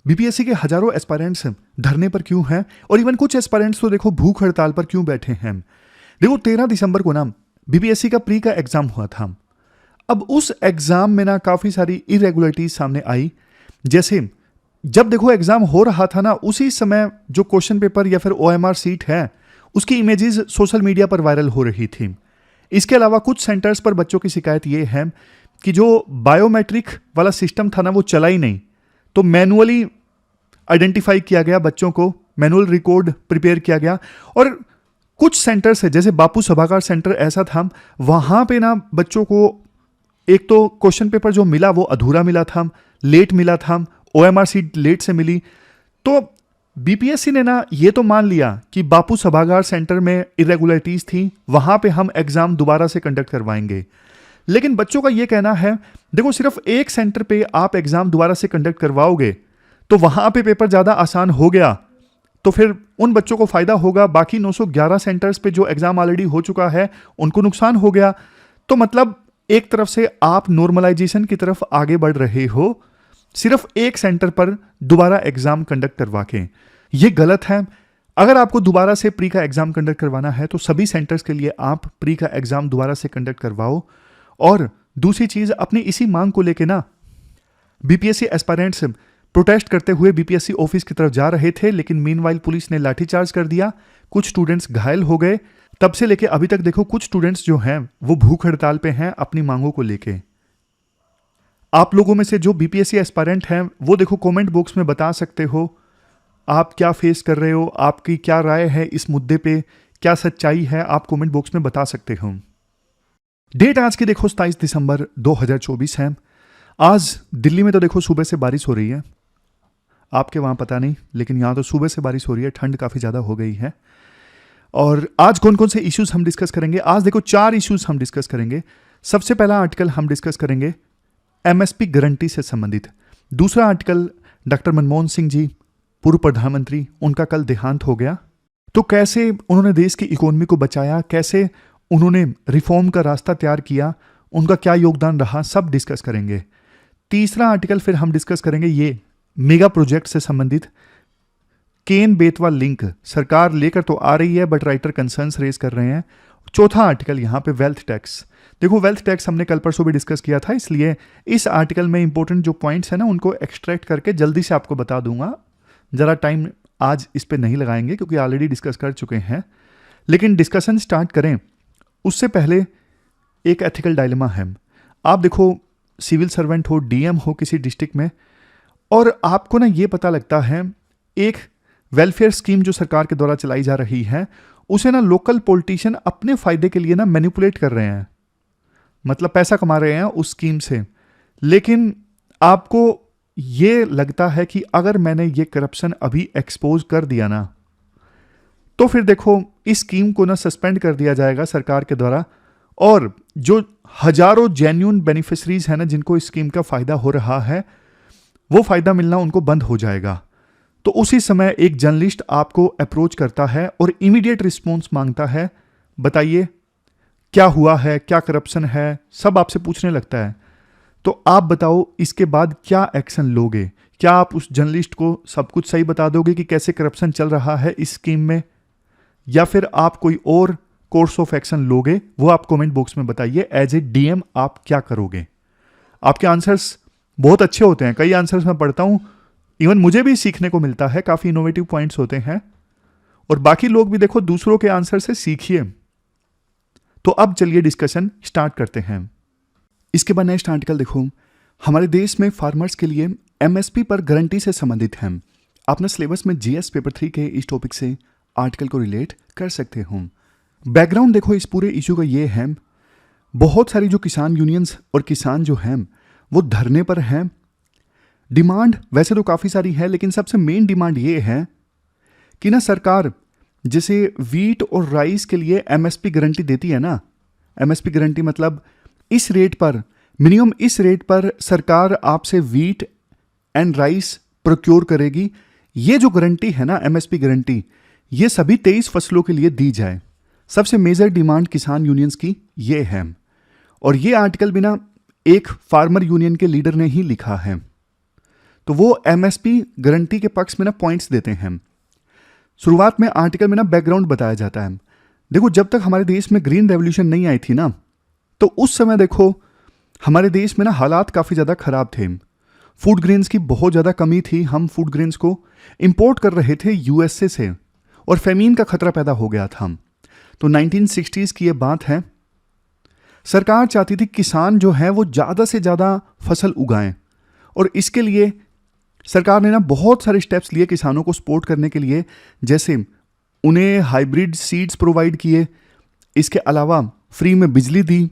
BPSC के हजारों aspirants धरने पर क्यों हैं और इवन कुछ एस्पायरेंट्स तो देखो भूख हड़ताल पर क्यों बैठे हैं। देखो 13 दिसंबर को ना बीपीएससी का प्री का एग्जाम हुआ था। अब उस एग्जाम में ना काफी सारी इरेगुलरिटीज सामने आई। जैसे जब देखो एग्जाम हो रहा था ना, उसी समय जो क्वेश्चन पेपर या फिर ओएमआर सीट है उसकी इमेजेस सोशल मीडिया पर वायरल हो रही थी। इसके अलावा कुछ सेंटर्स पर बच्चों की शिकायत ये है कि जो बायोमेट्रिक वाला सिस्टम था ना वो चला ही नहीं, तो मैनुअली आइडेंटिफाई किया गया बच्चों को, मैनुअल रिकॉर्ड प्रिपेयर किया गया। और कुछ सेंटर्स है जैसे बापू सभागार सेंटर ऐसा था, वहां पे ना बच्चों को एक तो क्वेश्चन पेपर जो मिला वो अधूरा मिला था, लेट मिला था, ओएमआर सीट लेट से मिली। तो बीपीएससी ने ना ये तो मान लिया कि बापू सभागार सेंटर में इरेगुलरिटीज थी, वहां पे हम एग्जाम दोबारा से कंडक्ट करवाएंगे। लेकिन बच्चों का ये कहना है देखो सिर्फ एक सेंटर पे आप एग्जाम दोबारा से कंडक्ट करवाओगे तो वहां पे पेपर ज्यादा आसान हो गया तो फिर उन बच्चों को फायदा होगा, बाकी 911 सेंटर्स पे जो एग्जाम ऑलरेडी हो चुका है उनको नुकसान हो गया। तो मतलब एक तरफ से आप नॉर्मलाइजेशन की तरफ आगे बढ़ रहे हो सिर्फ एक सेंटर पर दोबारा एग्जाम कंडक्ट करवा के। ये गलत है। अगर आपको दोबारा से प्री का एग्जाम कंडक्ट करवाना है तो सभी सेंटर्स के लिए आप प्री का एग्जाम दोबारा से कंडक्ट करवाओ। और दूसरी चीज, अपनी इसी मांग को लेके ना बीपीएससी एस्पायरेंट्स प्रोटेस्ट करते हुए बीपीएससी ऑफिस की तरफ जा रहे थे, लेकिन मीनवाइल पुलिस ने लाठीचार्ज कर दिया, कुछ स्टूडेंट्स घायल हो गए। तब से लेके अभी तक देखो कुछ स्टूडेंट्स जो हैं वो भूख हड़ताल पे हैं अपनी मांगों को लेके। आप लोगों में से जो बीपीएससी एस्पायरेंट हैं वो देखो कमेंट बॉक्स में बता सकते हो आप क्या फेस कर रहे हो, आपकी क्या राय है इस मुद्दे पे, क्या सच्चाई है, आप कमेंट बॉक्स में बता सकते हो। डेट आज की देखो 27 दिसंबर 2024 है। आज दिल्ली में तो देखो सुबह से बारिश हो रही है, आपके वहां पता नहीं, लेकिन यहां तो सुबह से बारिश हो रही है, ठंड काफी ज्यादा हो गई है। और आज कौन कौन से इश्यूज हम डिस्कस करेंगे, आज देखो 4 इश्यूज हम डिस्कस करेंगे। सबसे पहला आर्टिकल हम डिस्कस करेंगे एमएसपी गारंटी से संबंधित। दूसरा आर्टिकल डॉक्टर मनमोहन सिंह जी पूर्व प्रधानमंत्री, उनका कल देहांत हो गया, तो कैसे उन्होंने देश की इकोनॉमी को बचाया, कैसे उन्होंने रिफॉर्म का रास्ता तैयार किया, उनका क्या योगदान रहा, सब डिस्कस करेंगे। तीसरा आर्टिकल फिर हम डिस्कस करेंगे ये मेगा प्रोजेक्ट से संबंधित, केन बेतवा लिंक सरकार लेकर तो आ रही है बट राइटर कंसर्न्स रेज कर रहे हैं। चौथा आर्टिकल यहाँ पे वेल्थ टैक्स। देखो वेल्थ टैक्स हमने कल परसों भी डिस्कस किया था, इसलिए इस आर्टिकल में इंपॉर्टेंट जो पॉइंट्स है ना उनको एक्सट्रैक्ट करके जल्दी से आपको बता दूंगा। जरा टाइम आज इस पे नहीं लगाएंगे क्योंकि ऑलरेडी डिस्कस कर चुके हैं। लेकिन डिस्कशन स्टार्ट करें उससे पहले एक एथिकल डायलेमा है। आप देखो सिविल सर्वेंट हो, डीएम हो किसी डिस्ट्रिक्ट में, और आपको ना ये पता लगता है एक वेलफेयर स्कीम जो सरकार के द्वारा चलाई जा रही है उसे ना लोकल पॉलिटिशियन अपने फायदे के लिए ना मैनिपुलेट कर रहे हैं, मतलब पैसा कमा रहे हैं उस स्कीम से। लेकिन आपको ये लगता है कि अगर मैंने ये करप्शन अभी एक्सपोज कर दिया ना तो फिर देखो इस स्कीम को ना सस्पेंड कर दिया जाएगा सरकार के द्वारा, और जो हजारों जेन्युइन बेनिफिशरीज है ना जिनको इस स्कीम का फायदा हो रहा है वो फायदा मिलना उनको बंद हो जाएगा। तो उसी समय एक जर्नलिस्ट आपको अप्रोच करता है और इमीडिएट रिस्पॉन्स मांगता है, बताइए क्या हुआ है, क्या करप्शन है, सब आपसे पूछने लगता है। तो आप बताओ इसके बाद क्या एक्शन लोगे? क्या आप उस जर्नलिस्ट को सब कुछ सही बता दोगे कि कैसे करप्शन चल रहा है इस स्कीम में, या फिर आप कोई और कोर्स ऑफ एक्शन लोगे? वो आप कमेंट बॉक्स में बताइए। एज ए डीएम आप क्या करोगे? आपके आंसर्स बहुत अच्छे होते हैं, कई आंसर्स मैं पढ़ता हूं, इवन मुझे भी सीखने को मिलता है, काफी इनोवेटिव पॉइंट्स होते हैं, और बाकी लोग भी देखो दूसरों के आंसर से सीखिए। तो अब चलिए डिस्कशन स्टार्ट करते हैं। इसके बाद नेक्स्ट आर्टिकल देखो, हमारे देश में फार्मर्स के लिए एमएसपी पर गारंटी से संबंधित है। आपने सिलेबस में जीएस पेपर 3 के इस टॉपिक से आर्टिकल को रिलेट कर सकते हो। बैकग्राउंड देखो इस पूरे इशू का ये है, बहुत सारी जो किसान यूनियंस और किसान जो हैं वो धरने पर हैं। डिमांड वैसे तो काफ़ी सारी है, लेकिन सबसे मेन डिमांड ये है कि ना सरकार जैसे वीट और राइस के लिए एमएसपी गारंटी देती है ना, एमएसपी गारंटी मतलब इस रेट पर, मिनिमम इस रेट पर सरकार आपसे वीट एंड राइस प्रोक्योर करेगी। ये जो गारंटी है ना एमएसपी गारंटी, ये सभी 23 फसलों के लिए दी जाए। सबसे मेजर डिमांड किसान यूनियंस की ये है, और ये आर्टिकल भी ना एक फार्मर यूनियन के लीडर ने ही लिखा है। तो वो एमएसपी गारंटी के पक्ष में ना पॉइंट्स देते हैं। शुरुआत में आर्टिकल में ना बैकग्राउंड बताया जाता है। देखो, जब तक हमारे देश में ग्रीन रेवोल्यूशन नहीं आई थी ना, तो उस समय देखो हमारे देश में ना हालात काफ़ी ज़्यादा ख़राब थे। फूड ग्रेन्स की बहुत ज़्यादा कमी थी। हम फूड ग्रेन्स को इंपोर्ट कर रहे थे यूएसए से और फेमीन का खतरा पैदा हो गया था। तो 1960s की ये बात है। सरकार चाहती थी किसान जो है वो ज़्यादा से ज़्यादा फसल उगाएं और इसके लिए सरकार ने ना बहुत सारे स्टेप्स लिए किसानों को सपोर्ट करने के लिए। जैसे उन्हें हाइब्रिड सीड्स प्रोवाइड किए, इसके अलावा फ्री में बिजली दी,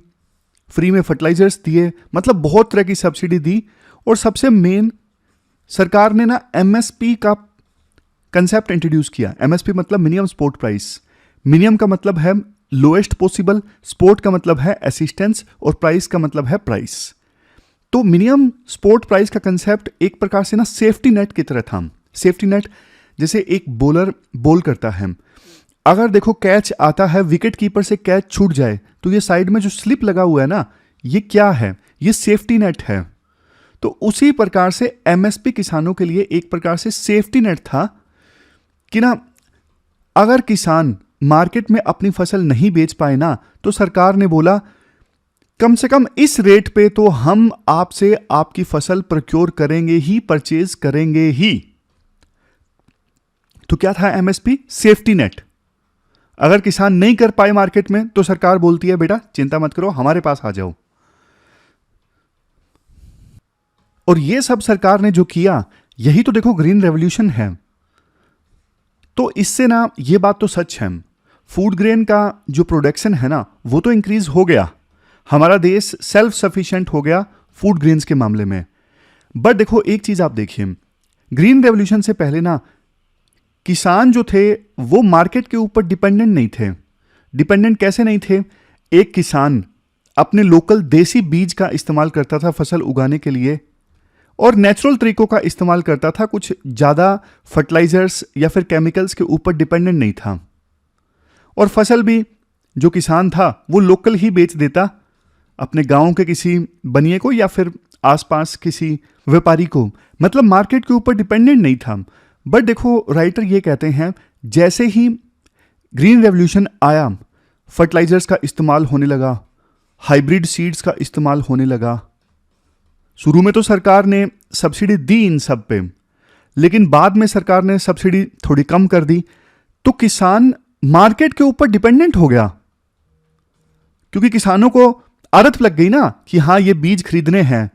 फ्री में फर्टिलाइजर्स दिए, मतलब बहुत तरह की सब्सिडी दी। और सबसे मेन, सरकार ने ना एमएसपी का कंसेप्ट इंट्रोड्यूस किया। एमएसपी मतलब मिनिमम सपोर्ट प्राइस। मिनिमम का मतलब है लोएस्ट पॉसिबल, सपोर्ट का मतलब है असिस्टेंस और प्राइस का मतलब है प्राइस। तो मिनिमम सपोर्ट प्राइस का कंसेप्ट एक प्रकार से ना सेफ्टी नेट की तरह था। सेफ्टी नेट जैसे एक बॉलर बॉल करता है, अगर देखो कैच आता है, विकेट कीपर से कैच छूट जाए तो ये साइड में जो स्लिप लगा हुआ है ना, ये क्या है? ये सेफ्टी नेट है। तो उसी प्रकार से एमएसपी किसानों के लिए एक प्रकार से सेफ्टी नेट था कि ना अगर किसान मार्केट में अपनी फसल नहीं बेच पाए ना, तो सरकार ने बोला कम से कम इस रेट पे तो हम आपसे आपकी फसल प्रोक्योर करेंगे ही, परचेज करेंगे ही। तो क्या था एमएसपी? Safety net. अगर किसान नहीं कर पाए मार्केट में तो सरकार बोलती है बेटा चिंता मत करो, हमारे पास आ जाओ। और ये सब सरकार ने जो किया, यही तो देखो ग्रीन रेवोल्यूशन है। तो इससे ना ये बात तो सच है, फूड ग्रेन का जो प्रोडक्शन है ना वो तो इंक्रीज हो गया, हमारा देश सेल्फ सफिशिएंट हो गया फूड ग्रेन्स के मामले में। बट देखो एक चीज आप देखिए, ग्रीन रेवोल्यूशन से पहले ना किसान जो थे वो मार्केट के ऊपर डिपेंडेंट नहीं थे। डिपेंडेंट कैसे नहीं थे? एक किसान अपने लोकल देसी बीज का इस्तेमाल करता था फसल उगाने के लिए और नेचुरल तरीकों का इस्तेमाल करता था, कुछ ज़्यादा फर्टिलाइजर्स या फिर केमिकल्स के ऊपर डिपेंडेंट नहीं था। और फसल भी जो किसान था वो लोकल ही बेच देता अपने गांव के किसी बनिए को या फिर आसपास किसी व्यापारी को, मतलब मार्केट के ऊपर डिपेंडेंट नहीं था। बट देखो राइटर ये कहते हैं जैसे ही ग्रीन रेवोल्यूशन आया, फर्टिलाइजर्स का इस्तेमाल होने लगा, हाइब्रिड सीड्स का इस्तेमाल होने लगा। शुरू में तो सरकार ने सब्सिडी दी इन सब पे, लेकिन बाद में सरकार ने सब्सिडी थोड़ी कम कर दी, तो किसान मार्केट के ऊपर डिपेंडेंट हो गया। क्योंकि किसानों को आदत लग गई ना कि हाँ ये बीज खरीदने हैं,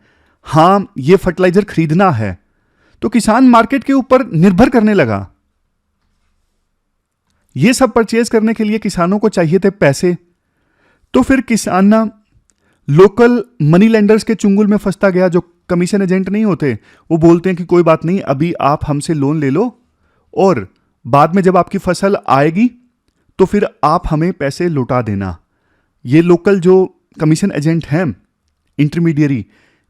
हाँ ये फर्टिलाइजर खरीदना है, तो किसान मार्केट के ऊपर निर्भर करने लगा। ये सब परचेज करने के लिए किसानों को चाहिए थे पैसे। तो फिर किसान ना लोकल मनी लेंडर्स के चुंगल में फंसता गया, जो कमीशन एजेंट नहीं होते, वो बोलते हैं कि कोई बात नहीं, अभी आप हमसे लोन ले लो और बाद में जब आपकी फसल आएगी तो फिर आप हमें पैसे लौटा देना। ये लोकल जो कमीशन एजेंट हैं, इंटरमीडियरी,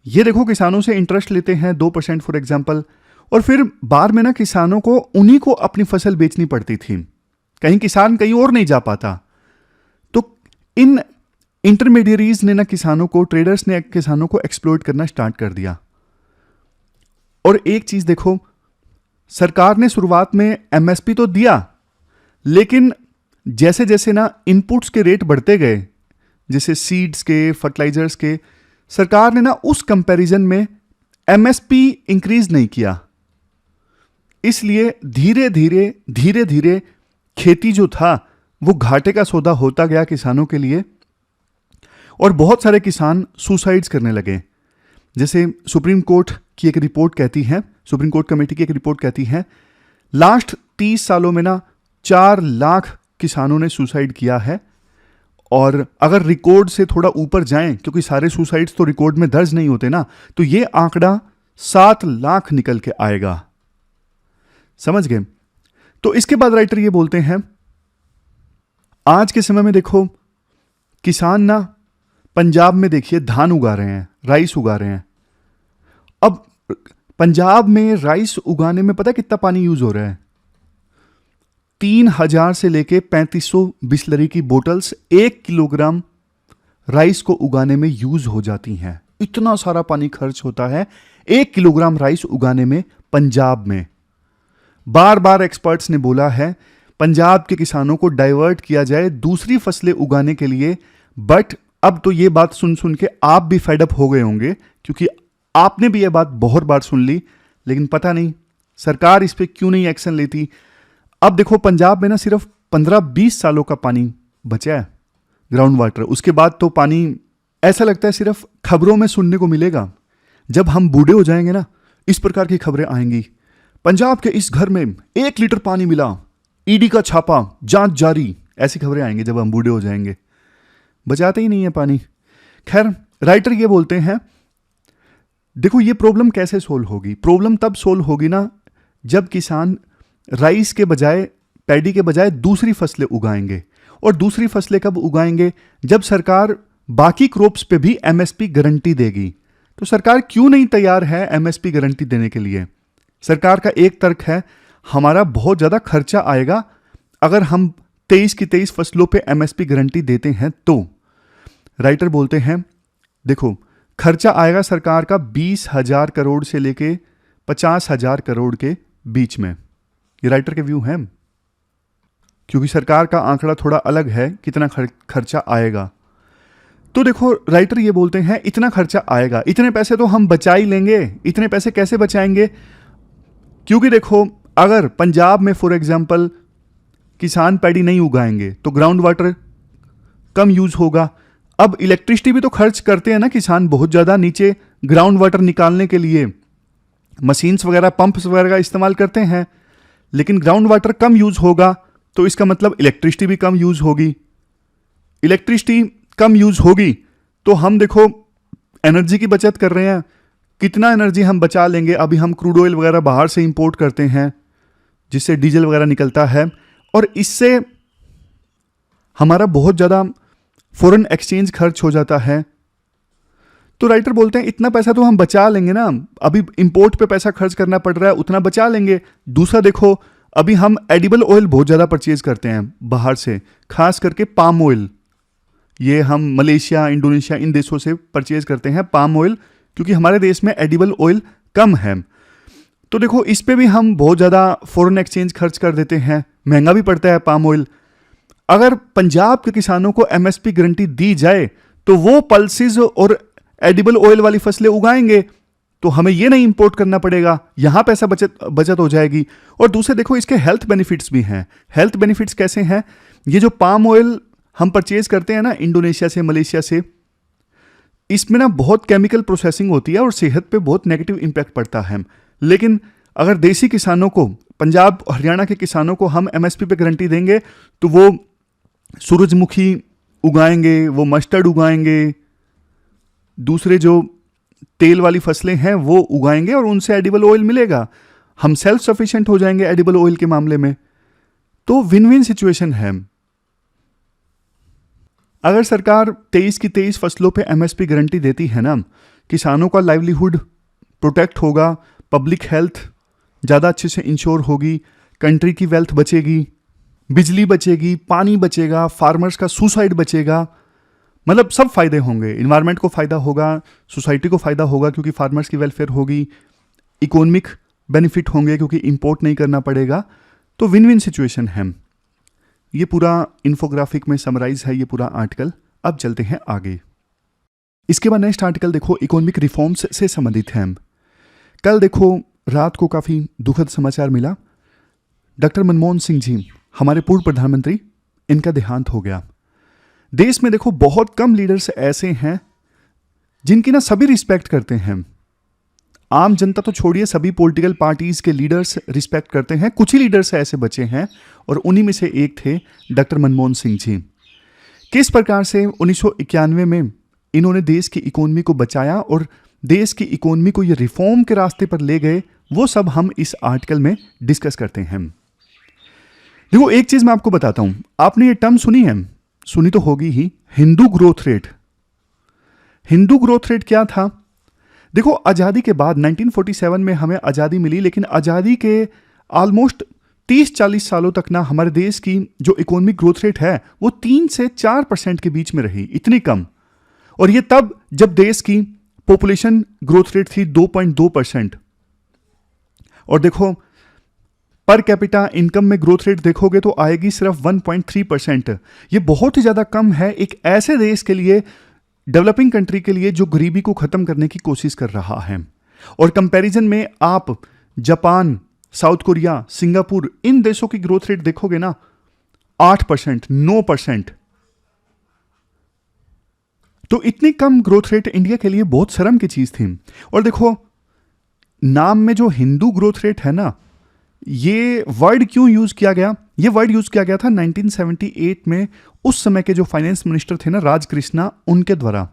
ये देखो किसानों से इंटरेस्ट लेते हैं 2% फॉर एग्जाम्पल, और फिर बाद में ना किसानों को उन्हीं को अपनी फसल बेचनी पड़ती थी, कहीं किसान कहीं और नहीं जा पाता। तो इन इंटरमीडियरीज ने ना किसानों को, ट्रेडर्स ने किसानों को एक्सप्लॉइट करना स्टार्ट कर दिया। और एक चीज देखो, सरकार ने शुरुआत में एमएसपी तो दिया, लेकिन जैसे जैसे ना इनपुट्स के रेट बढ़ते गए, जैसे सीड्स के, फर्टिलाइजर्स के, सरकार ने ना उस कंपैरिजन में एमएसपी इंक्रीज नहीं किया। इसलिए धीरे धीरे खेती जो था वो घाटे का सौदा होता गया किसानों के लिए, और बहुत सारे किसान सुसाइड्स करने लगे। जैसे सुप्रीम कोर्ट की एक रिपोर्ट कहती है, सुप्रीम कोर्ट कमेटी की एक रिपोर्ट कहती है, लास्ट 30 सालों में ना 4 लाख किसानों ने सुसाइड किया है। और अगर रिकॉर्ड से थोड़ा ऊपर जाएं, क्योंकि सारे सुसाइड्स तो रिकॉर्ड में दर्ज नहीं होते ना, तो ये आंकड़ा 7 लाख निकल के आएगा। समझ गए? तो इसके बाद राइटर ये बोलते हैं, आज के समय में देखो किसान ना पंजाब में देखिए धान उगा रहे हैं, राइस उगा रहे हैं। अब पंजाब में राइस उगाने में पता है कितना पानी यूज हो रहा है? 3000 से लेके 3500 बिस्लरी की बोतल्स 1 किलोग्राम राइस को उगाने में यूज हो जाती हैं। इतना सारा पानी खर्च होता है 1 किलोग्राम राइस उगाने में पंजाब में। बार बार एक्सपर्ट्स ने बोला है पंजाब के किसानों को डाइवर्ट किया जाए दूसरी फसलें उगाने के लिए, बट अब तो ये बात सुन सुन के आप भी फेड अप हो गए होंगे, क्योंकि आपने भी ये बात बहुत बार सुन ली, लेकिन पता नहीं सरकार इस पे क्यों नहीं एक्शन लेती। अब देखो पंजाब में ना सिर्फ 15-20 सालों का पानी बचा है, ग्राउंड वाटर। उसके बाद तो पानी ऐसा लगता है सिर्फ खबरों में सुनने को मिलेगा। जब हम बूढ़े हो जाएंगे ना, इस प्रकार की खबरें आएंगी, पंजाब के इस घर में 1 लीटर पानी मिला, ईडी का छापा, जांच जारी, ऐसी खबरें आएंगी जब हम बूढ़े हो जाएंगे। बचाते ही नहीं है पानी। खैर, राइटर ये बोलते हैं देखो ये प्रॉब्लम कैसे सोल्व होगी। प्रॉब्लम तब सोल्व होगी ना जब किसान राइस के बजाय, पैडी के बजाय दूसरी फसलें उगाएंगे। और दूसरी फसलें कब उगाएंगे? जब सरकार बाकी क्रॉप्स पे भी एमएसपी गारंटी देगी। तो सरकार क्यों नहीं तैयार है एमएसपी गारंटी देने के लिए? सरकार का एक तर्क है हमारा बहुत ज़्यादा खर्चा आएगा अगर हम 23 की 23 फसलों पे एमएसपी गारंटी देते हैं तो। राइटर बोलते हैं देखो खर्चा आएगा सरकार का 20,000 करोड़ से लेके 50,000 करोड़ के बीच में। ये राइटर के व्यू हैं, क्योंकि सरकार का आंकड़ा थोड़ा अलग है कितना खर्चा आएगा। तो देखो राइटर ये बोलते हैं इतना खर्चा आएगा, इतने पैसे तो हम बचा ही लेंगे। इतने पैसे कैसे बचाएंगे? क्योंकि देखो अगर पंजाब में फॉर एग्जांपल किसान पैडी नहीं उगाएंगे तो ग्राउंड वाटर कम यूज होगा। अब इलेक्ट्रिसिटी भी तो खर्च करते हैं ना किसान बहुत ज़्यादा, नीचे ग्राउंड वाटर निकालने के लिए मशीन्स वगैरह, पंप्स वगैरह का इस्तेमाल करते हैं, लेकिन ग्राउंड वाटर कम यूज होगा तो इसका मतलब इलेक्ट्रिसिटी भी कम यूज होगी। इलेक्ट्रिसिटी कम यूज होगी तो हम देखो एनर्जी की बचत कर रहे हैं। कितना एनर्जी हम बचा लेंगे? अभी हम क्रूड ऑयल वगैरह बाहर से इंपोर्ट करते हैं जिससे डीजल वगैरह निकलता है, और इससे हमारा बहुत ज़्यादा फॉरेन एक्सचेंज खर्च हो जाता है। तो राइटर बोलते हैं इतना पैसा तो हम बचा लेंगे ना, अभी इंपोर्ट पे पैसा खर्च करना पड़ रहा है उतना बचा लेंगे। दूसरा देखो अभी हम एडिबल ऑयल बहुत ज़्यादा परचेज करते हैं बाहर से, खास करके पाम ऑयल। ये हम मलेशिया, इंडोनेशिया इन देशों से परचेज करते हैं पाम ऑयल, क्योंकि हमारे देश में एडिबल ऑयल कम है। तो देखो इस पे भी हम बहुत ज़्यादा फॉरेन एक्सचेंज खर्च कर देते हैं, महंगा भी पड़ता है पाम ऑयल। अगर पंजाब के किसानों को एमएसपी गारंटी दी जाए तो वो पल्सेस और एडिबल ऑयल वाली फसलें उगाएंगे, तो हमें ये नहीं इंपोर्ट करना पड़ेगा, यहां पैसा बचत हो जाएगी। और दूसरे देखो इसके हेल्थ बेनिफिट्स भी हैं। हेल्थ बेनिफिट्स कैसे हैं? ये जो पाम ऑयल हम परचेज करते हैं ना इंडोनेशिया से, मलेशिया से, इसमें ना बहुत केमिकल प्रोसेसिंग होती है और सेहत पे बहुत नेगेटिव इंपैक्ट पड़ता है। लेकिन अगर देसी किसानों को, पंजाब हरियाणा के किसानों को हम एमएसपी पे गारंटी देंगे तो वो सूरजमुखी उगाएंगे, वो मस्टर्ड उगाएंगे, दूसरे जो तेल वाली फसलें हैं वो उगाएंगे और उनसे एडिबल ऑयल मिलेगा। हम सेल्फ सफिशिएंट हो जाएंगे एडिबल ऑयल के मामले में। तो विन विन सिचुएशन है। अगर सरकार 23 की 23 फसलों पे एमएसपी गारंटी देती है ना, किसानों का लाइवलीहुड प्रोटेक्ट होगा, पब्लिक हेल्थ ज़्यादा अच्छे से इंश्योर होगी, कंट्री की वेल्थ बचेगी, बिजली बचेगी, पानी बचेगा, फार्मर्स का सुसाइड बचेगा, मतलब सब फायदे होंगे। इन्वायरमेंट को फ़ायदा होगा, सोसाइटी को फ़ायदा होगा क्योंकि फार्मर्स की वेलफेयर होगी, इकोनॉमिक बेनिफिट होंगे क्योंकि इंपोर्ट नहीं करना पड़ेगा। तो विन विन सिचुएशन है। ये पूरा इन्फोग्राफिक में समराइज है ये पूरा आर्टिकल। अब चलते हैं आगे। इसके बाद नेक्स्ट आर्टिकल देखो इकोनॉमिक रिफॉर्म्स से संबंधित है। कल देखो रात को काफ़ी दुखद समाचार मिला। डॉक्टर मनमोहन सिंह जी, हमारे पूर्व प्रधानमंत्री, इनका देहांत हो गया। देश में देखो बहुत कम लीडर्स ऐसे हैं जिनकी ना सभी रिस्पेक्ट करते हैं। आम जनता तो छोड़िए, सभी पॉलिटिकल पार्टीज के लीडर्स रिस्पेक्ट करते हैं। कुछ ही लीडर्स ऐसे बचे हैं और उन्हीं में से एक थे डॉक्टर मनमोहन सिंह जी। किस प्रकार से 1991 में इन्होंने देश की इकोनॉमी को बचाया और देश की इकोनॉमी को ये रिफॉर्म के रास्ते पर ले गए, वो सब हम इस आर्टिकल में डिस्कस करते हैं। देखो एक चीज मैं आपको बताता हूं, आपने ये टर्म सुनी है, सुनी तो होगी ही, Hindu growth rate. Hindu growth rate क्या था? देखो आज़ादी के बाद 1947 में हमें आज़ादी मिली, लेकिन आज़ादी के ऑलमोस्ट 30-40 सालों तक ना हमारे देश की जो इकोनॉमिक ग्रोथ रेट है वो 3 से 4% के बीच में रही, इतनी कम। और ये तब जब देश की पॉपुलेशन ग्रोथ रेट थी 2.2%। और देखो पर कैपिटा इनकम में ग्रोथ रेट देखोगे तो आएगी सिर्फ 1.3%। ये बहुत ही ज्यादा कम है एक ऐसे देश के लिए, डेवलपिंग कंट्री के लिए, जो गरीबी को खत्म करने की कोशिश कर रहा है। और कंपैरिजन में आप जापान, साउथ कोरिया, सिंगापुर, इन देशों की ग्रोथ रेट देखोगे ना 8%, 9%। तो इतनी कम ग्रोथ रेट इंडिया के लिए बहुत शर्म की चीज थी। और देखो नाम में जो हिंदू ग्रोथ रेट है ना, ये वर्ड क्यों यूज किया गया? ये वर्ड यूज किया गया था 1978 में, उस समय के जो फाइनेंस मिनिस्टर थे ना राजकृष्णा, उनके द्वारा।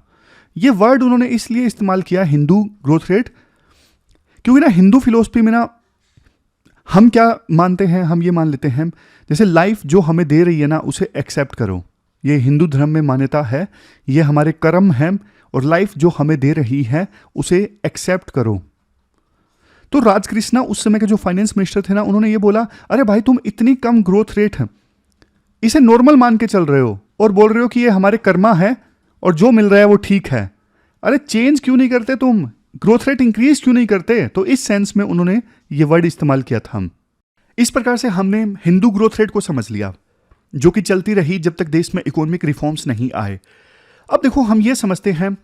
ये वर्ड उन्होंने इसलिए इस्तेमाल किया हिंदू ग्रोथ रेट, क्योंकि ना हिंदू फिलोसफी में ना हम क्या मानते हैं, हम ये मान लेते हैं जैसे लाइफ जो हमें दे रही है ना उसे एक्सेप्ट करो। ये हिंदू धर्म में मान्यता है, ये हमारे कर्म हैं और लाइफ जो हमें दे रही है उसे एक्सेप्ट करो। तो राजकृष्णा उस समय के जो फाइनेंस मिनिस्टर थे ना, उन्होंने ये बोला, अरे भाई तुम इतनी कम ग्रोथ रेट है इसे नॉर्मल मान के चल रहे हो और बोल रहे हो कि ये हमारे कर्मा है और जो मिल रहा है वो ठीक है। अरे चेंज क्यों नहीं करते तुम, ग्रोथ रेट इंक्रीज क्यों नहीं करते? तो इस सेंस में उन्होंने ये वर्ड इस्तेमाल किया था। इस प्रकार से हमने हिंदू ग्रोथ रेट को समझ लिया, जो कि चलती रही जब तक देश में इकोनॉमिक रिफॉर्म्स नहीं आए। अब देखो हम ये समझते हैं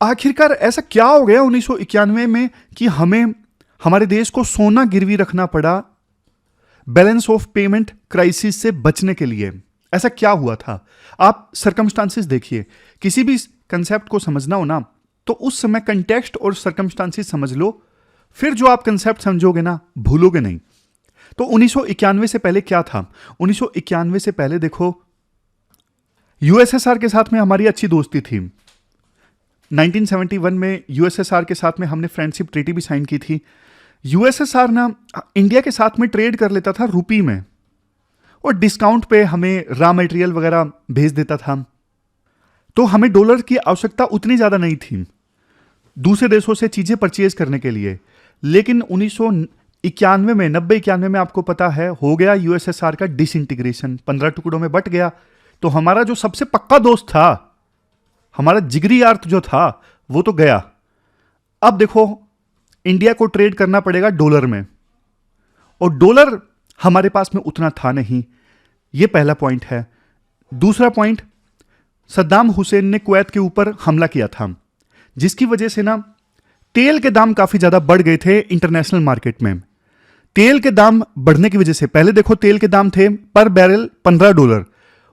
आखिरकार ऐसा क्या हो गया 1991 में कि हमें हमारे देश को सोना गिरवी रखना पड़ा बैलेंस ऑफ पेमेंट क्राइसिस से बचने के लिए। ऐसा क्या हुआ था? आप सर्कमस्टांसिस देखिए, किसी भी कंसेप्ट को समझना हो ना तो उस समय कंटेक्स्ट और सर्कमस्टांसिस समझ लो, फिर जो आप कंसेप्ट समझोगे ना भूलोगे नहीं। तो 1991 से पहले क्या था? 1991 से पहले देखो यूएसएसआर के साथ में हमारी अच्छी दोस्ती थी। 1971 में यूएसएसआर के साथ में हमने फ्रेंडशिप ट्रीटी भी साइन की थी। यूएसएसआर ना इंडिया के साथ में ट्रेड कर लेता था रुपी में और डिस्काउंट पे हमें रॉ मटेरियल वगैरह भेज देता था। तो हमें डॉलर की आवश्यकता उतनी ज्यादा नहीं थी दूसरे देशों से चीजें परचेज करने के लिए। लेकिन 1991 में 90-91 में आपको पता है हो गया यूएसएसआर का डिसइंटीग्रेशन, 15 टुकड़ों में बट गया। तो हमारा जो सबसे पक्का दोस्त था, हमारा जिगरी यार जो था, वो तो गया। अब देखो इंडिया को ट्रेड करना पड़ेगा डॉलर में और डॉलर हमारे पास में उतना था नहीं। यह पहला पॉइंट है। दूसरा पॉइंट, सद्दाम हुसैन ने कुवैत के ऊपर हमला किया था, जिसकी वजह से ना तेल के दाम काफी ज्यादा बढ़ गए थे इंटरनेशनल मार्केट में। तेल के दाम बढ़ने की वजह से पहले देखो तेल के दाम थे पर बैरल $15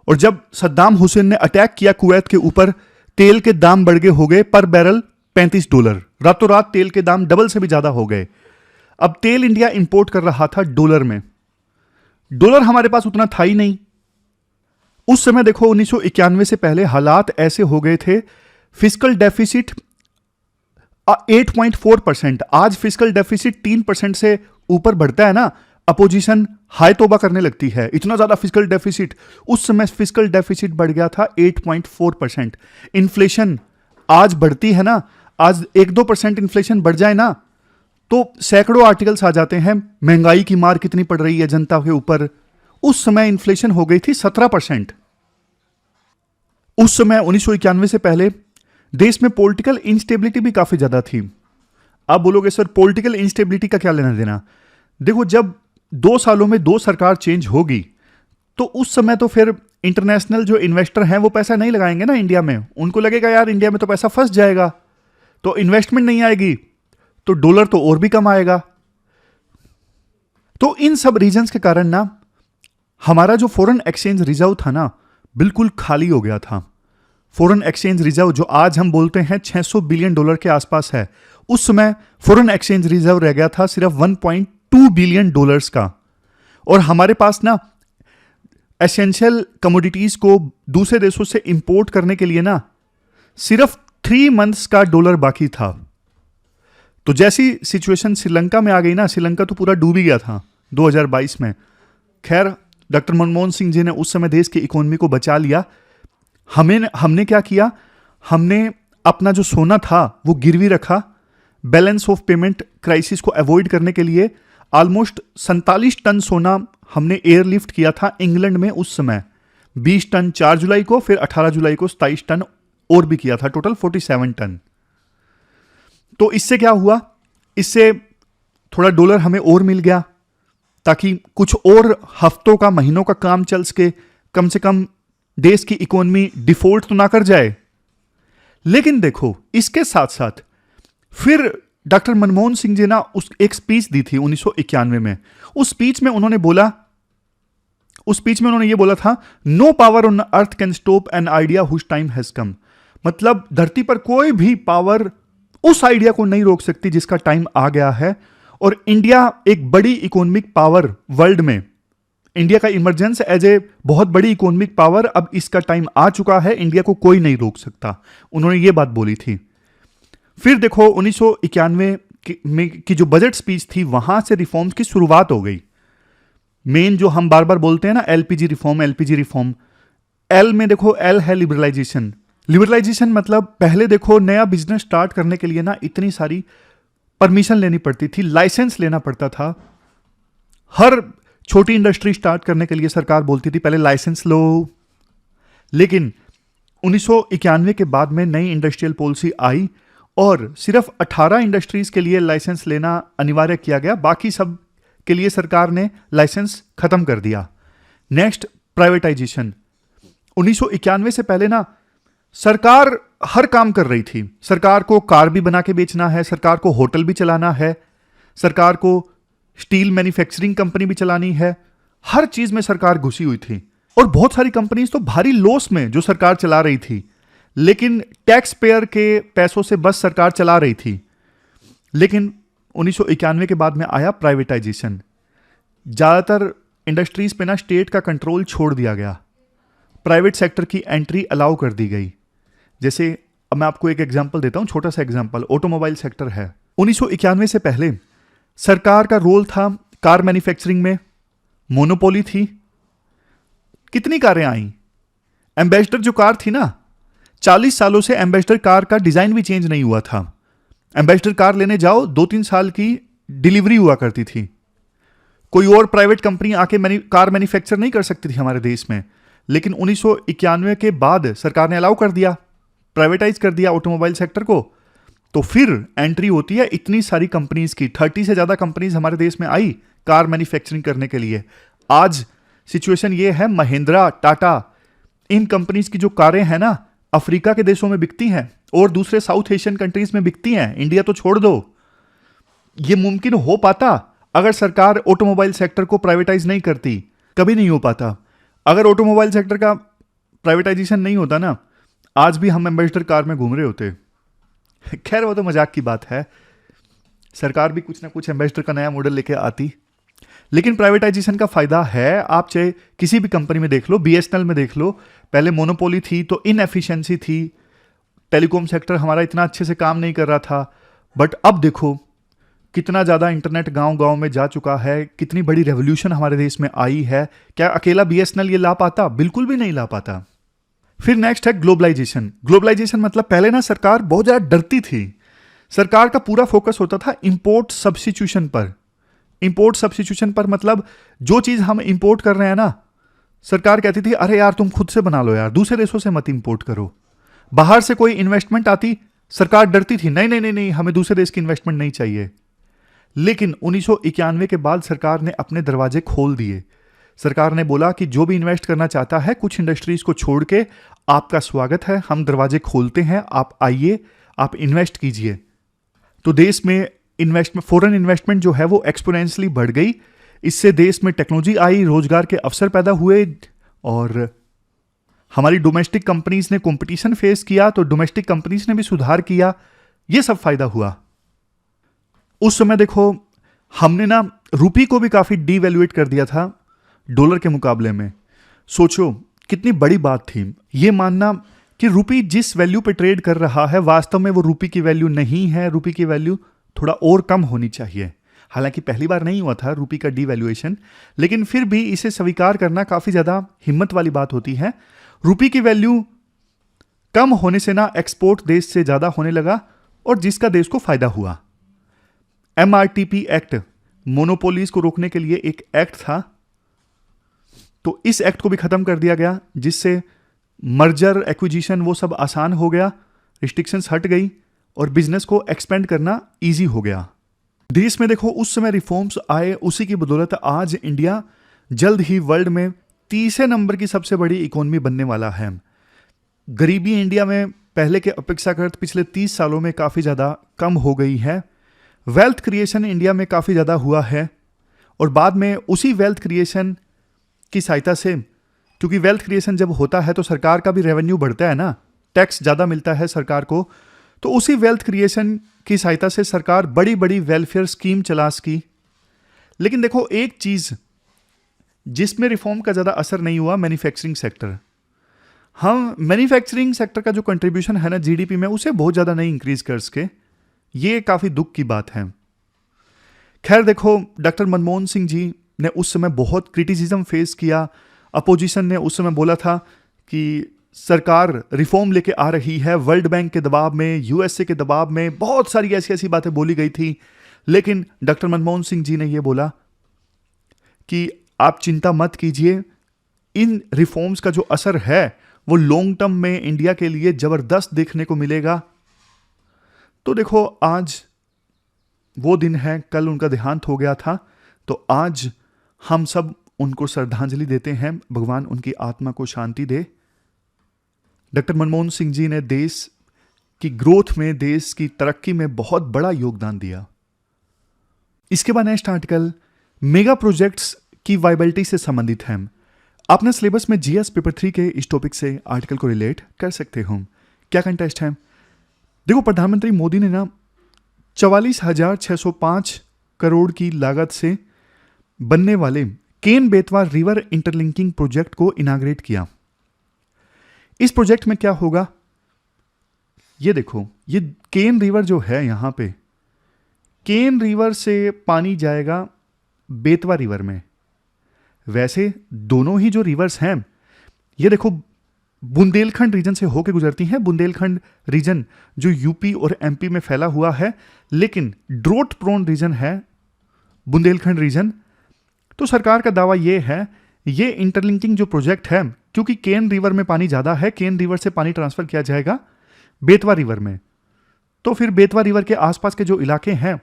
और जब सद्दाम हुसैन ने अटैक किया कुवैत के ऊपर, तेल के दाम बढ़ गए हो गए पर बैरल $35। रातों रात तेल के दाम डबल से भी ज्यादा हो गए। अब तेल इंडिया इंपोर्ट कर रहा था डॉलर में, डॉलर हमारे पास उतना था ही नहीं उस समय। देखो 1991 से पहले हालात ऐसे हो गए थे, फिस्कल डेफिसिट 8.4%। आज फिस्कल डेफिसिट 3% से ऊपर बढ़ता है ना, अपोजिशन हाई तौबा करने लगती है, इतना ज्यादा फिस्कल डेफिसिट। उस समय फिस्कल डेफिसिट बढ़ गया था 8.4%। इन्फ्लेशन आज बढ़ती है ना, आज 1-2% इन्फ्लेशन बढ़ जाए ना तो सैकड़ों आर्टिकल्स आ जाते हैं, महंगाई की मार कितनी पड़ रही है जनता के ऊपर। उस समय इन्फ्लेशन हो गई थी 17%। उस समय 1991 से पहले देश में पॉलिटिकल इंस्टेबिलिटी भी काफी ज्यादा थी। आप बोलोगे सर पॉलिटिकल इंस्टेबिलिटी का क्या लेना देना? देखो जब 2 सालों में 2 सरकार चेंज होगी तो उस समय तो फिर इंटरनेशनल जो इन्वेस्टर हैं वो पैसा नहीं लगाएंगे ना इंडिया में। उनको लगेगा यार इंडिया में तो पैसा फंस जाएगा, तो इन्वेस्टमेंट नहीं आएगी, तो डॉलर तो और भी कम आएगा। तो इन सब रीजंस के कारण ना हमारा जो फॉरेन एक्सचेंज रिजर्व था ना बिल्कुल खाली हो गया था। फॉरेन एक्सचेंज रिजर्व जो आज हम बोलते हैं $600 बिलियन के आसपास है, उस समय फॉरेन एक्सचेंज रिजर्व रह गया था सिर्फ $1.2 बिलियन का। और हमारे पास ना एसेंशियल कमोडिटीज को दूसरे देशों से इंपोर्ट करने के लिए ना सिर्फ 3 मंथ्स का डॉलर बाकी था। तो जैसी सिचुएशन श्रीलंका में आ गई ना, श्रीलंका तो पूरा डूब ही गया था 2022 में। खैर डॉक्टर मनमोहन सिंह जी ने उस समय देश की इकोनॉमी को बचा लिया। हमने क्या किया, हमने अपना जो सोना था वो गिरवी रखा। बैलेंस ऑफ पेमेंट क्राइसिस को अवॉइड करने के लिए ऑलमोस्ट 47 टन सोना हमने एयरलिफ्ट किया था इंग्लैंड में उस समय। 20 टन 4 जुलाई को, फिर 18 जुलाई को 27 टन और भी किया था, टोटल 47 टन। तो इससे क्या हुआ, इससे थोड़ा डॉलर हमें और मिल गया ताकि कुछ और हफ्तों का, महीनों का काम चल सके, कम से कम देश की इकोनॉमी डिफॉल्ट तो ना कर जाए। लेकिन देखो, इसके साथ साथ फिर डॉक्टर मनमोहन सिंह जी ना उस एक स्पीच दी थी 1991 में। उस स्पीच में उन्होंने ये बोला था, no power on earth can stop an idea whose time has come. मतलब धरती पर कोई भी पावर उस आइडिया को नहीं रोक सकती जिसका टाइम आ गया है। और इंडिया एक बड़ी इकोनॉमिक पावर वर्ल्ड में, इंडिया का इमरजेंस एज ए बहुत बड़ी इकोनॉमिक पावर, अब इसका टाइम आ चुका है, इंडिया को कोई नहीं रोक सकता। उन्होंने ये बात बोली थी। फिर देखो 1991 की जो बजट स्पीच थी, वहां से रिफॉर्म्स की शुरुआत हो गई। मेन जो हम बार बार बोलते हैं ना, एलपीजी रिफॉर्म। एल में देखो, एल है लिबरलाइजेशन। लिबरलाइजेशन मतलब पहले देखो, नया बिजनेस स्टार्ट करने के लिए ना इतनी सारी परमिशन लेनी पड़ती थी, लाइसेंस लेना पड़ता था। हर छोटी इंडस्ट्री स्टार्ट करने के लिए सरकार बोलती थी पहले लाइसेंस लो। लेकिन 1991 के बाद में नई इंडस्ट्रियल पॉलिसी आई और सिर्फ 18 इंडस्ट्रीज के लिए लाइसेंस लेना अनिवार्य किया गया, बाकी सब के लिए सरकार ने लाइसेंस खत्म कर दिया। Next, privatisation. 1991 से पहले ना सरकार हर काम कर रही थी। सरकार को कार भी बना के बेचना है, सरकार को होटल भी चलाना है, सरकार को स्टील मैन्युफैक्चरिंग कंपनी भी चलानी है। हर चीज में सरकार घुसी हुई थी और बहुत सारी कंपनीज तो भारी लॉस में जो सरकार चला रही थी, लेकिन टैक्स पेयर के पैसों से बस सरकार चला रही थी। लेकिन 1991 के बाद में आया प्राइवेटाइजेशन। ज्यादातर इंडस्ट्रीज पे ना स्टेट का कंट्रोल छोड़ दिया गया, प्राइवेट सेक्टर की एंट्री अलाउ कर दी गई। जैसे अब मैं आपको एक एग्जांपल देता हूं, छोटा सा एग्जांपल, ऑटोमोबाइल सेक्टर है। 1991 से पहले सरकार का रोल था कार मैन्युफैक्चरिंग में, मोनोपोली थी। कितनी कारें आई, एम्बेसडर जो कार थी ना, 40 सालों से एम्बेसडर कार का डिजाइन भी चेंज नहीं हुआ था। एम्बेसडर कार लेने जाओ, 2-3 साल की डिलीवरी हुआ करती थी। कोई और प्राइवेट कंपनी आके कार मैन्युफैक्चर नहीं कर सकती थी हमारे देश में। लेकिन 1991 के बाद सरकार ने अलाउ कर दिया, प्राइवेटाइज कर दिया ऑटोमोबाइल सेक्टर को। तो फिर एंट्री होती है इतनी सारी कंपनीज की, 30 से ज्यादा कंपनीज हमारे देश में आई कार मैन्युफैक्चरिंग करने के लिए। आज सिचुएशन ये है, महिंद्रा, टाटा, इन कंपनीज की जो कारें हैं ना, अफ्रीका के देशों में बिकती हैं और दूसरे साउथ एशियन कंट्रीज में बिकती हैं। इंडिया तो छोड़ दो। ये मुमकिन हो पाता अगर सरकार ऑटोमोबाइल सेक्टर को प्राइवेटाइज नहीं करती, कभी नहीं हो पाता। अगर ऑटोमोबाइल सेक्टर का प्राइवेटाइजेशन नहीं होता ना, आज भी हम एम्बेसडर कार में घूम रहे होते। खैर वो तो मजाक की बात है, सरकार भी कुछ ना कुछ एम्बेसडर का नया मॉडल लेके आती। लेकिन प्राइवेटाइजेशन का फायदा है, आप चाहे किसी भी कंपनी में देख लो, बीएसएनएल में देख लो, पहले मोनोपोली थी तो इनएफिशिएंसी थी, टेलीकॉम सेक्टर हमारा इतना अच्छे से काम नहीं कर रहा था। बट अब देखो कितना ज्यादा इंटरनेट गांव गांव में जा चुका है, कितनी बड़ी रेवोल्यूशन हमारे देश में आई है। क्या अकेला बीएसएनएल ये ला पाता? बिल्कुल भी नहीं ला पाता। फिर नेक्स्ट है ग्लोबलाइजेशन। ग्लोबलाइजेशन मतलब पहले ना सरकार बहुत ज्यादा डरती थी। सरकार का पूरा फोकस होता था इंपोर्ट सब्स्टिट्यूशन पर। इंपोर्ट सब्स्टिट्यूशन पर मतलब जो चीज हम इंपोर्ट कर रहे हैं ना, सरकार कहती थी अरे यार तुम खुद से बना लो यार, दूसरे देशों से मत इंपोर्ट करो। बाहर से कोई इन्वेस्टमेंट आती, सरकार डरती थी, नहीं नहीं नहीं नहीं, हमें दूसरे देश की इन्वेस्टमेंट नहीं चाहिए। लेकिन 1991 के बाद सरकार ने अपने दरवाजे खोल दिए। सरकार ने बोला कि जो भी इन्वेस्ट करना चाहता है, कुछ इंडस्ट्रीज को छोड़ के, आपका स्वागत है, हम दरवाजे खोलते हैं, आप आइए, आप इन्वेस्ट कीजिए। तो देश में फॉरेन इन्वेस्टमेंट जो है वो एक्सपोनेंशियली बढ़ गई। इससे देश में टेक्नोलॉजी आई, रोजगार के अवसर पैदा हुए और हमारी डोमेस्टिक कंपनीज ने कंपटीशन फेस किया तो डोमेस्टिक कंपनीज ने भी सुधार किया। ये सब फायदा हुआ। उस समय देखो हमने ना रुपी को भी काफी डीवैल्यूएट कर दिया था डॉलर के मुकाबले में। सोचो कितनी बड़ी बात थी ये मानना कि रुपी जिस वैल्यू पे ट्रेड कर रहा है वास्तव में वो रुपी की वैल्यू नहीं है, रुपी की वैल्यू थोड़ा और कम होनी चाहिए। हालांकि पहली बार नहीं हुआ था रुपी का डीवैल्यूएशन, लेकिन फिर भी इसे स्वीकार करना काफी ज्यादा हिम्मत वाली बात होती है। रुपी की वैल्यू कम होने से ना एक्सपोर्ट देश से ज्यादा होने लगा और जिसका देश को फायदा हुआ। MRTP एक्ट, मोनोपोलीज को रोकने के लिए एक एक्ट था, तो इस एक्ट को भी खत्म कर दिया गया, जिससे मर्जर एक्विजिशन वो सब आसान हो गया, रिस्ट्रिक्शंस हट गई और बिजनेस को एक्सपेंड करना ईजी हो गया। देश में देखो उस समय रिफॉर्म्स आए, उसी की बदौलत आज इंडिया जल्द ही वर्ल्ड में तीसरे नंबर की सबसे बड़ी इकोनॉमी बनने वाला है। गरीबी इंडिया में पहले के अपेक्षाकृत पिछले 30 सालों में काफ़ी ज़्यादा कम हो गई है। वेल्थ क्रिएशन इंडिया में काफ़ी ज़्यादा हुआ है और बाद में उसी वेल्थ क्रिएशन की सहायता से, क्योंकि वेल्थ क्रिएशन जब होता है तो सरकार का भी रेवेन्यू बढ़ता है ना, टैक्स ज़्यादा मिलता है सरकार को, तो उसी वेल्थ क्रिएशन की सहायता से सरकार बड़ी बड़ी वेलफेयर स्कीम चला सकी। लेकिन देखो एक चीज़ जिसमें रिफॉर्म का ज़्यादा असर नहीं हुआ, मैन्युफैक्चरिंग सेक्टर। हम मैन्युफैक्चरिंग सेक्टर का जो कंट्रीब्यूशन है ना जीडीपी में, उसे बहुत ज़्यादा नहीं इंक्रीज कर सके। ये काफ़ी दुख की बात है। खैर देखो, डॉक्टर मनमोहन सिंह जी ने उस समय बहुत क्रिटिसिज्म फेस किया। अपोजिशन ने उस समय बोला था कि सरकार रिफॉर्म लेके आ रही है, वर्ल्ड बैंक के दबाव में, यूएसए के दबाव में, बहुत सारी ऐसी ऐसी बातें बोली गई थी। लेकिन डॉक्टर मनमोहन सिंह जी ने यह बोला कि आप चिंता मत कीजिए, इन रिफॉर्म्स का जो असर है वो लॉन्ग टर्म में इंडिया के लिए जबरदस्त देखने को मिलेगा। तो देखो आज वो दिन है, कल उनका देहांत हो गया था, तो आज हम सब उनको श्रद्धांजलि देते हैं। भगवान उनकी आत्मा को शांति दे। डॉक्टर मनमोहन सिंह जी ने देश की ग्रोथ में, देश की तरक्की में बहुत बड़ा योगदान दिया। इसके बाद नेक्स्ट आर्टिकल मेगा प्रोजेक्ट्स की वायबिलिटी से संबंधित है। अपने सिलेबस में जीएस पेपर 3 के इस टॉपिक से आर्टिकल को रिलेट कर सकते हो। क्या कंटेस्ट है? देखो, प्रधानमंत्री मोदी ने ना 44,605 करोड़ की लागत से बनने वाले Ken Betwa river interlinking project को इनाग्रेट किया। इस प्रोजेक्ट में क्या होगा, ये देखो, ये केन रिवर जो है, यहां पे केन रिवर से पानी जाएगा बेतवा रिवर में। वैसे दोनों ही जो रिवर्स हैं, ये देखो बुंदेलखंड रीजन से होकर गुजरती हैं। बुंदेलखंड रीजन जो यूपी और एमपी में फैला हुआ है, लेकिन ड्रोट प्रोन रीजन है बुंदेलखंड रीजन। तो सरकार का दावा ये है, ये इंटरलिंकिंग जो प्रोजेक्ट है, क्योंकि केन रिवर में पानी ज़्यादा है, केन रिवर से पानी ट्रांसफर किया जाएगा बेतवा रिवर में। तो फिर बेतवा रिवर के आसपास के जो इलाके हैं,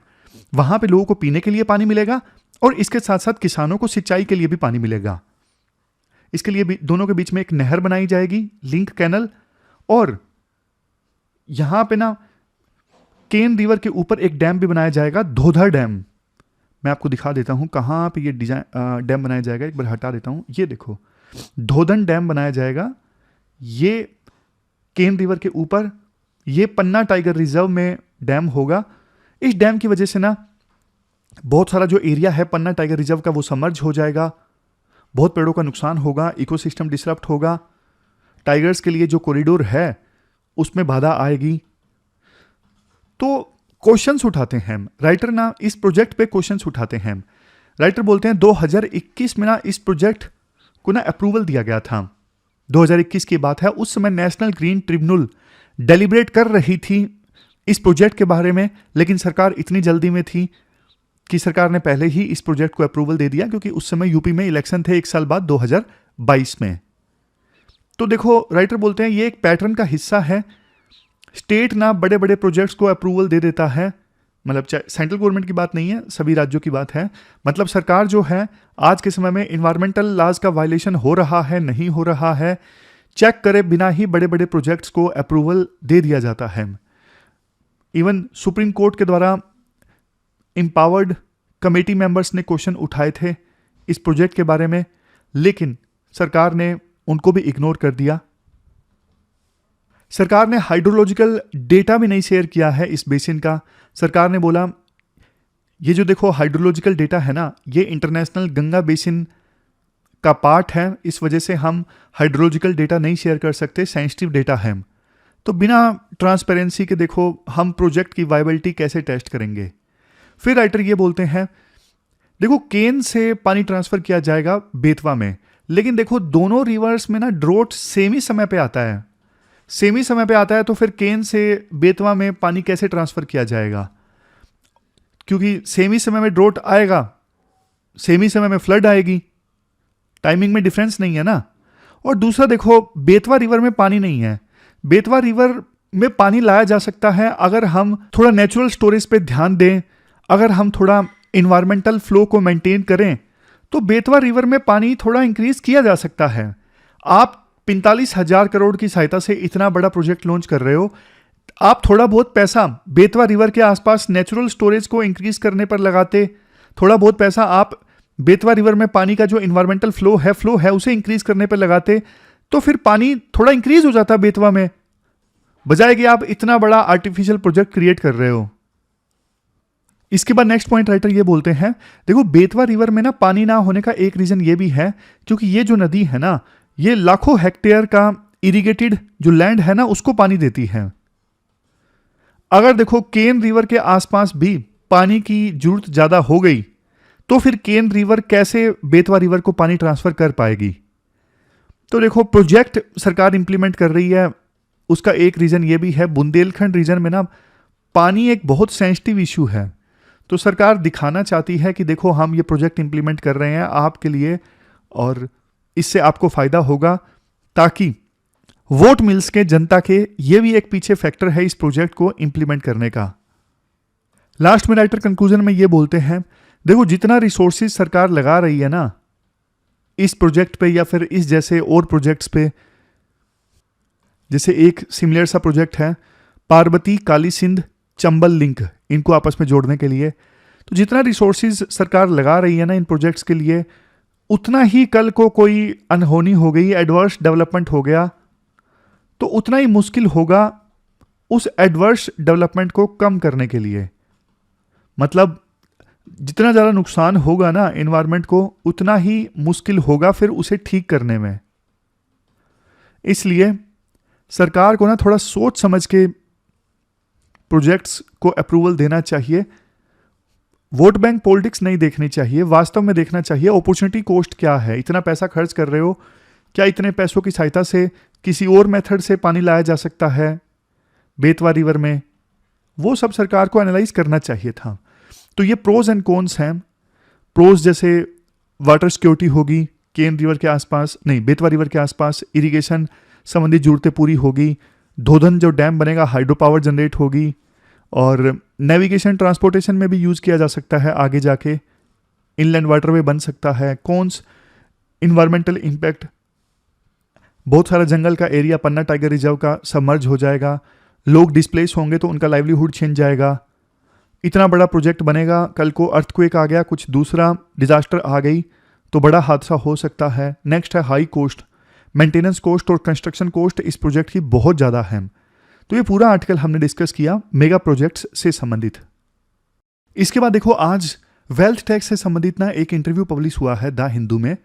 वहां पे लोगों को पीने के लिए पानी मिलेगा और इसके साथ साथ किसानों को सिंचाई के लिए भी पानी मिलेगा। इसके लिए भी दोनों के बीच में एक नहर बनाई जाएगी, लिंक कैनल, और यहां पे ना केन रिवर के ऊपर एक डैम भी बनाया जाएगा, धोधर डैम। मैं आपको दिखा देता हूं कहां पे ये डिजाइन डैम बनाया जाएगा। एक बार हटा देता हूं, ये देखो धोधन डैम बनाया जाएगा, ये केन रिवर के ऊपर। ये पन्ना टाइगर रिजर्व में डैम होगा। इस डैम की वजह से ना बहुत सारा जो एरिया है पन्ना टाइगर रिजर्व का, वो सबमर्ज हो जाएगा, बहुत पेड़ों का नुकसान होगा, इकोसिस्टम डिसरप्ट होगा, टाइगर्स के लिए जो कॉरिडोर है उसमें बाधा आएगी। तो क्वेश्चंस उठाते हैं राइटर ना, इस प्रोजेक्ट पे क्वेश्चंस उठाते हैं। राइटर बोलते हैं 2021 में ना इस प्रोजेक्ट को ना अप्रूवल दिया गया था। 2021 की बात है, उस समय नेशनल ग्रीन ट्रिब्यूनल डेलिब्रेट कर रही थी इस प्रोजेक्ट के बारे में, लेकिन सरकार इतनी जल्दी में थी कि सरकार ने पहले ही इस प्रोजेक्ट को अप्रूवल दे दिया, क्योंकि उस समय यूपी में इलेक्शन थे एक साल बाद 2022 में। तो देखो राइटर बोलते हैं ये एक पैटर्न का हिस्सा है। स्टेट ना बड़े बड़े प्रोजेक्ट्स को अप्रूवल दे देता है, मतलब सेंट्रल गवर्नमेंट की बात नहीं है, सभी राज्यों की बात है। मतलब सरकार जो है आज के समय में इन्वायरमेंटल लॉज का वायलेशन हो रहा है, नहीं हो रहा है, चेक करे बिना ही बड़े बड़े प्रोजेक्ट्स को अप्रूवल दे दिया जाता है। इवन सुप्रीम कोर्ट के द्वारा एम्पावर्ड कमेटी मेंबर्स ने क्वेश्चन उठाए थे इस प्रोजेक्ट के बारे में, लेकिन सरकार ने उनको भी इग्नोर कर दिया। सरकार ने हाइड्रोलॉजिकल डेटा भी नहीं शेयर किया है इस बेसिन का। सरकार ने बोला ये जो देखो हाइड्रोलॉजिकल डेटा है ना, ये इंटरनेशनल गंगा बेसिन का पार्ट है, इस वजह से हम हाइड्रोलॉजिकल डेटा नहीं शेयर कर सकते, सेंसिटिव डेटा है। तो बिना ट्रांसपेरेंसी के देखो हम प्रोजेक्ट की वायबिलिटी कैसे टेस्ट करेंगे। फिर राइटर ये बोलते हैं देखो केन से पानी ट्रांसफर किया जाएगा बेतवा में, लेकिन देखो दोनों रिवर्स में ना ड्रोट सेम ही समय पे आता है, सेम ही समय पे आता है, तो फिर केन से बेतवा में पानी कैसे ट्रांसफर किया जाएगा? क्योंकि सेम ही समय में ड्रोट आएगा, सेम ही समय में फ्लड आएगी, टाइमिंग में डिफरेंस नहीं है ना। और दूसरा देखो बेतवा रिवर में पानी नहीं है, बेतवा रिवर में पानी लाया जा सकता है अगर हम थोड़ा नेचुरल स्टोरेज पे ध्यान दें, अगर हम थोड़ा इन्वायरमेंटल फ्लो को मेंटेन करें, तो बेतवा रिवर में पानी थोड़ा इंक्रीज किया जा सकता है। आप 45,000 करोड़ की सहायता से इतना बड़ा प्रोजेक्ट लॉन्च कर रहे हो, आप थोड़ा बहुत पैसा बेतवा रिवर के आसपास नेचुरल स्टोरेज को इंक्रीज करने पर लगाते, थोड़ा बहुत पैसा आप बेतवा रिवर में पानी का जो इन्वायरमेंटल फ्लो है उसे इंक्रीज करने पर लगाते, तो फिर पानी थोड़ा इंक्रीज हो जाता बेतवा में, बजाय कि आप इतना बड़ा आर्टिफिशियल प्रोजेक्ट क्रिएट कर रहे हो। इसके बाद नेक्स्ट पॉइंट राइटर ये बोलते हैं, देखो बेतवा रिवर में ना पानी ना होने का एक रीजन ये भी है क्योंकि ये जो नदी है ना, ये लाखों हेक्टेयर का इरिगेटेड जो लैंड है ना उसको पानी देती है। अगर देखो केन रिवर के आसपास भी पानी की जरूरत ज्यादा हो गई तो फिर केन रिवर कैसे बेतवा रिवर को पानी ट्रांसफर कर पाएगी? तो देखो प्रोजेक्ट सरकार इंप्लीमेंट कर रही है, उसका एक रीजन ये भी है, बुंदेलखंड रीजन में ना पानी एक बहुत सेंसिटिव इशू है, तो सरकार दिखाना चाहती है कि देखो हम ये प्रोजेक्ट इंप्लीमेंट कर रहे हैं आपके लिए और इससे आपको फायदा होगा, ताकि वोट मिल सके जनता के। ये भी एक पीछे फैक्टर है इस प्रोजेक्ट को इंप्लीमेंट करने का। लास्ट में राइटर कंक्लूजन में ये बोलते हैं, देखो जितना रिसोर्सेज सरकार लगा रही है ना इस प्रोजेक्ट पे या फिर इस जैसे और प्रोजेक्ट्स पे, जैसे एक सिमिलर सा प्रोजेक्ट है पार्वती काली सिंध चंबल लिंक, इनको आपस में जोड़ने के लिए, तो जितना रिसोर्सेज सरकार लगा रही है ना इन प्रोजेक्ट्स के लिए, उतना ही कल को कोई अनहोनी हो गई, एडवर्स डेवलपमेंट हो गया, तो उतना ही मुश्किल होगा उस एडवर्स डेवलपमेंट को कम करने के लिए। मतलब जितना ज़्यादा नुकसान होगा ना एनवायरनमेंट को, उतना ही मुश्किल होगा फिर उसे ठीक करने में। इसलिए सरकार को ना थोड़ा सोच समझ के प्रोजेक्ट्स को अप्रूवल देना चाहिए। वोट बैंक पॉलिटिक्स नहीं देखनी चाहिए, वास्तव में देखना चाहिए अपॉर्चुनिटी कॉस्ट क्या है। इतना पैसा खर्च कर रहे हो, क्या इतने पैसों की सहायता से किसी और मेथड से पानी लाया जा सकता है बेतवा रिवर में? वो सब सरकार को एनालाइज करना चाहिए था। तो ये प्रोज एंड कॉन्स हैं। प्रोज जैसे वाटर सिक्योरिटी होगी केन रिवर के आसपास, नहीं बेतवा रिवर के आसपास, इरिगेशन संबंधी जरूरतें पूरी होगी, धोधन जो डैम बनेगा हाइड्रो पावर जनरेट होगी, और नेविगेशन ट्रांसपोर्टेशन में भी यूज़ किया जा सकता है आगे जाके, इनलैंड वाटरवे बन सकता है। कॉन्स इन्वायरमेंटल इम्पैक्ट, बहुत सारा जंगल का एरिया पन्ना टाइगर रिजर्व का सबमर्ज हो जाएगा, लोग डिस्प्लेस होंगे तो उनका लाइवलीहुड छिन जाएगा। इतना बड़ा प्रोजेक्ट बनेगा, कल को अर्थक्वेक आ गया, कुछ दूसरा डिजास्टर आ गई तो बड़ा हादसा हो सकता है। नेक्स्ट है हाई कॉस्ट, मेंटेनेंस कॉस्ट और कंस्ट्रक्शन कॉस्ट इस प्रोजेक्ट की बहुत ज़्यादा है। तो ये पूरा आर्टिकल हमने डिस्कस किया मेगा प्रोजेक्ट्स से संबंधित। इसके बाद देखो आज वेल्थ टैक्स से संबंधित ना एक इंटरव्यू पब्लिश हुआ है द हिंदू में।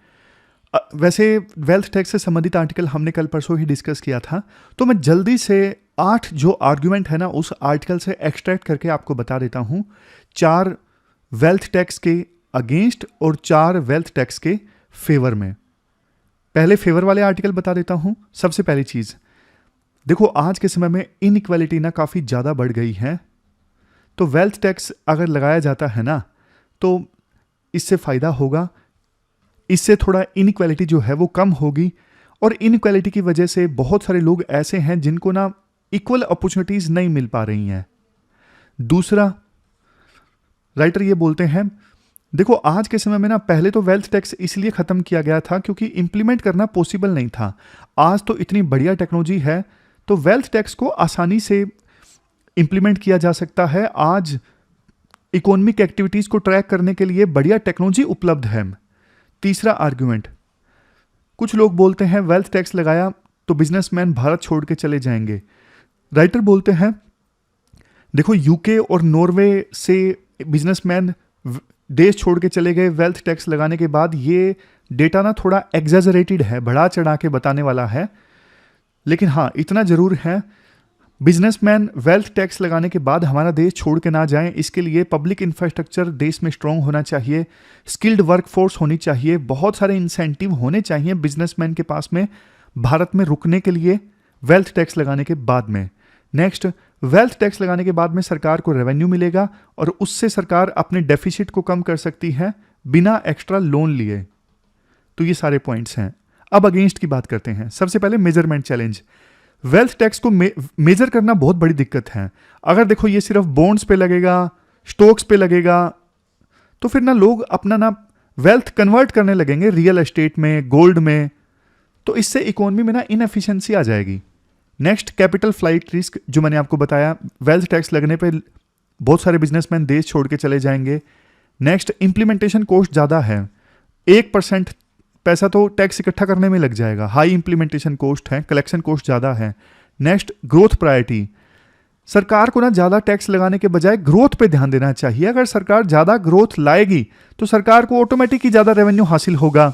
वैसे वेल्थ टैक्स से संबंधित आर्टिकल हमने कल परसों ही डिस्कस किया था, तो मैं जल्दी से 8 जो आर्ग्यूमेंट है ना उस आर्टिकल से एक्सट्रैक्ट करके आपको बता देता हूं, 4 वेल्थ टैक्स के अगेंस्ट और 4 वेल्थ टैक्स के फेवर में। पहले फेवर वाले आर्टिकल बता देता हूं। सबसे पहली चीज देखो, आज के समय में इनइक्वालिटी ना काफ़ी ज़्यादा बढ़ गई है, तो वेल्थ टैक्स अगर लगाया जाता है ना तो इससे फ़ायदा होगा, इससे थोड़ा इनइक्वालिटी जो है वो कम होगी, और इनइक्वालिटी की वजह से बहुत सारे लोग ऐसे हैं जिनको ना इक्वल अपॉर्चुनिटीज़ नहीं मिल पा रही हैं। दूसरा राइटर ये बोलते हैं, देखो आज के समय में ना पहले तो वेल्थ टैक्स इसलिए ख़त्म किया गया था क्योंकि इम्प्लीमेंट करना पॉसिबल नहीं था। आज तो इतनी बढ़िया टेक्नोलॉजी है तो वेल्थ टैक्स को आसानी से इम्प्लीमेंट किया जा सकता है। आज इकोनॉमिक एक्टिविटीज़ को ट्रैक करने के लिए बढ़िया टेक्नोलॉजी उपलब्ध है। तीसरा आर्ग्यूमेंट, कुछ लोग बोलते हैं वेल्थ टैक्स लगाया तो बिजनेसमैन भारत छोड़ के चले जाएंगे। राइटर बोलते हैं देखो यूके और नॉर्वे से बिजनेसमैन देश छोड़ के चले गए वेल्थ टैक्स लगाने के बाद। ये डेटा ना थोड़ा एग्जैजरेटेड है, बढ़ा चढ़ा के बताने वाला है, लेकिन हाँ इतना जरूर है बिजनेसमैन वेल्थ टैक्स लगाने के बाद हमारा देश छोड़ के ना जाएं, इसके लिए पब्लिक इंफ्रास्ट्रक्चर देश में स्ट्रांग होना चाहिए, स्किल्ड वर्कफोर्स होनी चाहिए, बहुत सारे इंसेंटिव होने चाहिए बिजनेसमैन के पास में भारत में रुकने के लिए वेल्थ टैक्स लगाने के बाद में। नेक्स्ट, वेल्थ टैक्स लगाने के बाद में सरकार को रेवेन्यू मिलेगा और उससे सरकार अपने डेफिसिट को कम कर सकती है बिना एक्स्ट्रा लोन लिए। तो ये सारे पॉइंट्स हैं। अब अगेंस्ट की बात करते हैं। सबसे पहले मेजरमेंट चैलेंज। वेल्थ टैक्स को मेजर करना बहुत बड़ी दिक्कत है। अगर देखो ये सिर्फ बॉन्ड्स पे लगेगा, स्टॉक्स पे लगेगा, तो फिर ना लोग अपना ना वेल्थ कन्वर्ट करने लगेंगे रियल एस्टेट में, गोल्ड में, तो इससे इकोनॉमी में ना इनएफिशिएंसी आ जाएगी। नेक्स्ट, कैपिटल फ्लाइट रिस्क, जो मैंने आपको बताया, वेल्थ टैक्स लगने पे बहुत सारे बिजनेसमैन देश छोड़ के चले जाएंगे। नेक्स्ट, इंप्लीमेंटेशन कॉस्ट ज़्यादा है, 1% पैसा तो टैक्स इकट्ठा करने में लग जाएगा, हाई इंप्लीमेंटेशन कॉस्ट है, कलेक्शन कॉस्ट ज़्यादा है। नेक्स्ट, ग्रोथ प्रायोरिटी, सरकार को ना ज़्यादा टैक्स लगाने के बजाय ग्रोथ पे ध्यान देना चाहिए। अगर सरकार ज़्यादा ग्रोथ लाएगी तो सरकार को ऑटोमेटिक ही ज़्यादा रेवेन्यू हासिल होगा।